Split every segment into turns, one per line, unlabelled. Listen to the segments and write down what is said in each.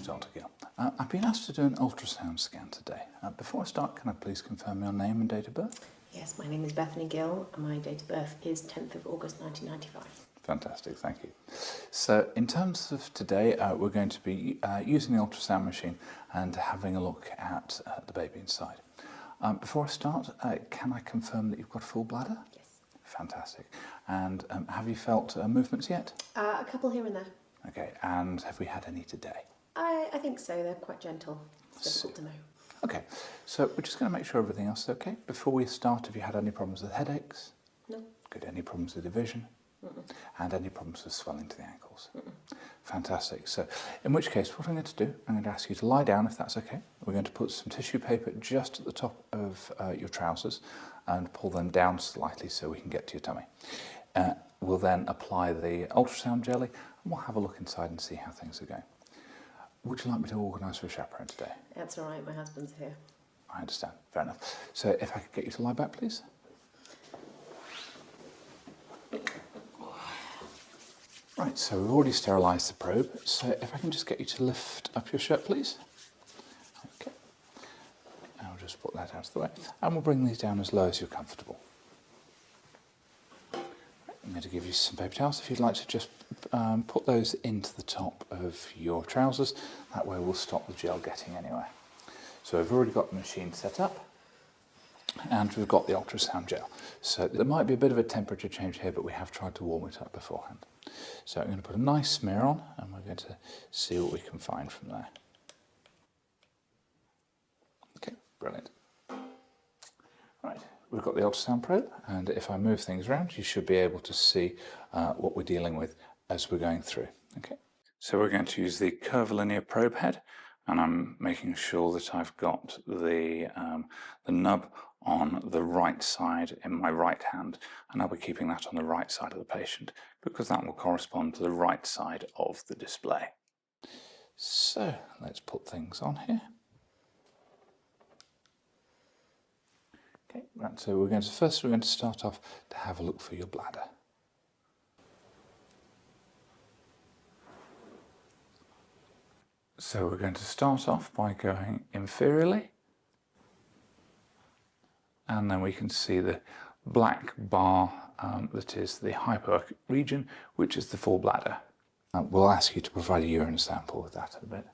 Dr. Gill. I've been asked to do an ultrasound scan today. Before I start, can I please confirm your name and date of birth?
Yes, my name is Bethany Gill and my date of birth is 10th of August 1995.
Fantastic, thank you. So in terms of today, we're going to be using the ultrasound machine and having a look at the baby inside. Before I start, can I confirm that you've got a full bladder?
Yes.
Fantastic. And have you felt movements yet?
A couple here and there.
Okay, and have we had any today?
I think so, they're quite gentle. It's difficult to know.
Okay, so we're just going to make sure everything else is okay. Before we start, have you had any problems with headaches?
No.
Good. Any problems with division?
Mm-mm.
And any problems with swelling to the ankles?
Mm-mm.
Fantastic. So in which case, what I'm going to do, I'm going to ask you to lie down if that's okay. We're going to put some tissue paper just at the top of your trousers and pull them down slightly so we can get to your tummy. We'll then apply the ultrasound jelly and we'll have a look inside and see how things are going. Would you like me to organise for a chaperone today?
That's all right, my husband's here.
I understand, fair enough. So if I could get you to lie back, please. Right, so we've already sterilised the probe, so if I can just get you to lift up your shirt, please. Okay. I'll just put that out of the way, and we'll bring these down as low as you're comfortable. I'm going to give you some paper towels if you'd like to just put those into the top of your trousers. That way we'll stop the gel getting anywhere. So we've already got the machine set up and we've got the ultrasound gel. So there might be a bit of a temperature change here, but we have tried to warm it up beforehand. So I'm going to put a nice smear on and we're going to see what we can find from there. Okay, brilliant. Right. We've got the ultrasound probe, and if I move things around, you should be able to see what we're dealing with as we're going through. Okay. So we're going to use the curvilinear probe head, and I'm making sure that I've got the nub on the right side in my right hand, and I'll be keeping that on the right side of the patient because that will correspond to the right side of the display. So let's put things on here. Okay, right, so we're going to start off to have a look for your bladder. So we're going to start off by going inferiorly, and then we can see the black bar that is the hypoechoic region, which is the full bladder. We'll ask you to provide a urine sample with that in a bit.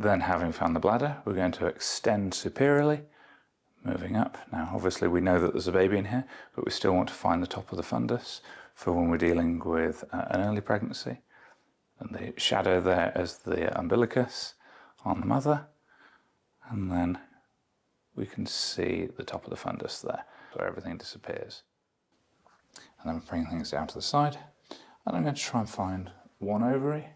Then, having found the bladder, we're going to extend superiorly, moving up. Now, obviously, we know that there's a baby in here, but we still want to find the top of the fundus for when we're dealing with an early pregnancy. And the shadow there is the umbilicus on the mother. And then we can see the top of the fundus there, where everything disappears. And then we bring things down to the side. And I'm going to try and find one ovary.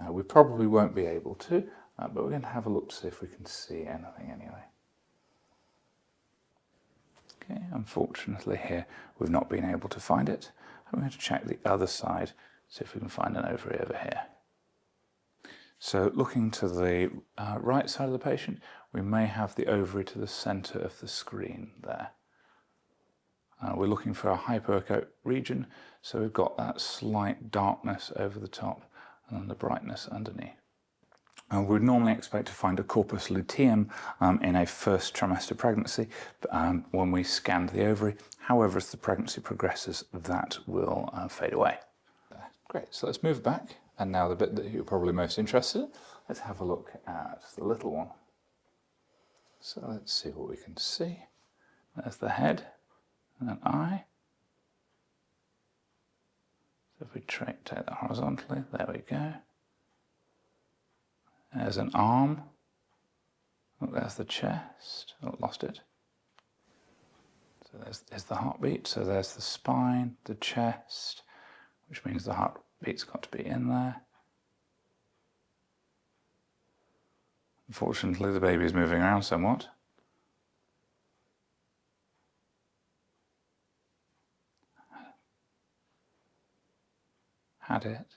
We probably won't be able to, but we're going to have a look to see if we can see anything anyway. Okay, unfortunately here we've not been able to find it. I'm going to check the other side, see if we can find an ovary over here. So looking to the right side of the patient, we may have the ovary to the centre of the screen there. We're looking for a hypoechoic region, so we've got that slight darkness over the top and then the brightness underneath. We'd normally expect to find a corpus luteum in a first trimester pregnancy when we scanned the ovary. However, as the pregnancy progresses, that will fade away. Great, so let's move back. And now the bit that you're probably most interested in, let's have a look at the little one. So let's see what we can see. There's the head and an eye. So if we take that horizontally, there we go. There's an arm. Oh, there's the chest. Oh, lost it. So there's the heartbeat. So there's the spine, the chest, which means the heartbeat's got to be in there. Unfortunately, the baby is moving around somewhat. Had it.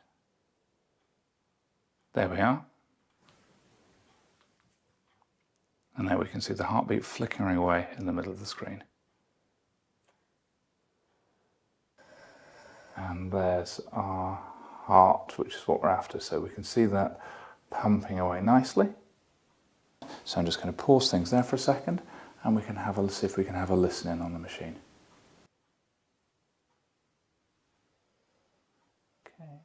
There we are. And there we can see the heartbeat flickering away in the middle of the screen. And there's our heart, which is what we're after. So we can see that pumping away nicely. So I'm just going to pause things there for a second, and we can see if we can have a listen in on the machine. Okay.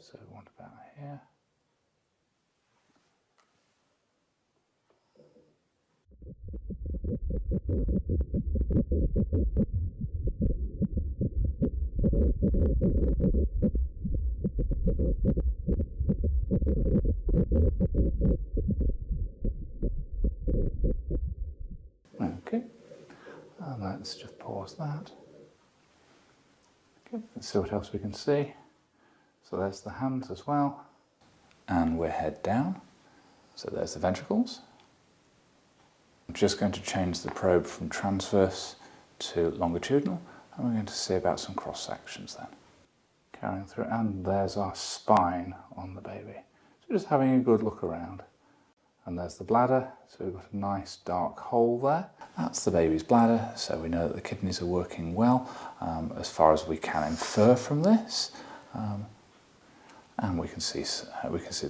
So what about here? Okay, and let's just pause that. Okay, let's see what else we can see. So there's the hands as well, and we're head down. So there's the ventricles. I'm just going to change the probe from transverse to longitudinal, and we're going to see about some cross sections then. Carrying through, and there's our spine on the baby. So just having a good look around. And there's the bladder, so we've got a nice dark hole there. That's the baby's bladder, so we know that the kidneys are working well, as far as we can infer from this. And we can see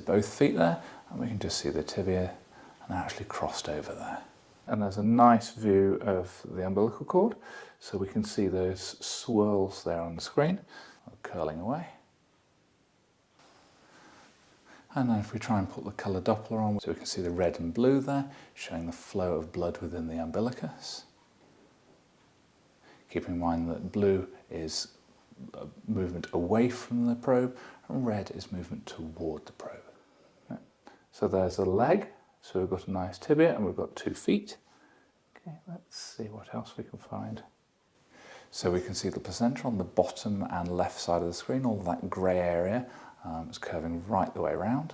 both feet there, and we can just see the tibia, and they're actually crossed over there. And there's a nice view of the umbilical cord, so we can see those swirls there on the screen, curling away. And then if we try and put the colour Doppler on, so we can see the red and blue there, showing the flow of blood within the umbilicus. Keep in mind that blue is movement away from the probe, and red is movement toward the probe. So there's a leg, so we've got a nice tibia, and we've got 2 feet. Okay, let's see what else we can find. So we can see the placenta on the bottom and left side of the screen, all that grey area. It's curving right the way around.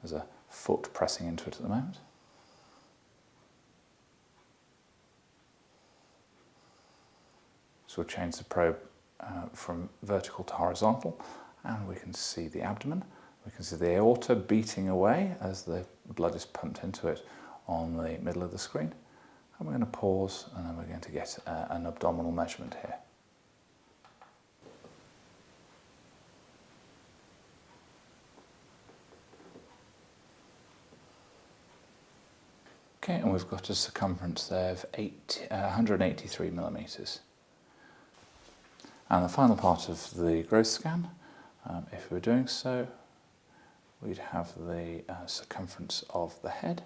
There's a foot pressing into it at the moment. So we'll change the probe from vertical to horizontal, and we can see the abdomen. We can see the aorta beating away as the blood is pumped into it on the middle of the screen. And we're going to pause, and then we're going to get an abdominal measurement here. Okay, and we've got a circumference there of 183 millimetres. And the final part of the growth scan, if we were doing so, we'd have the circumference of the head.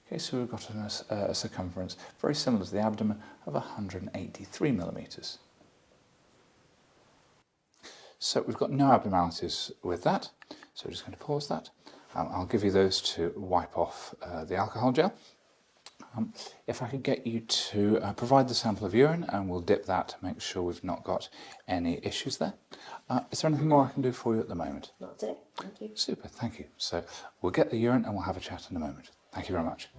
Okay, so we've got a circumference very similar to the abdomen of 183 millimetres. So we've got no abnormalities with that, so we're just going to pause that. I'll give you those to wipe off the alcohol gel. If I could get you to provide the sample of urine, and we'll dip that to make sure we've not got any issues there. Is there anything more I can do for you at the moment?
That's it, thank you.
Super, thank you. So we'll get the urine and we'll have a chat in a moment. Thank you very much.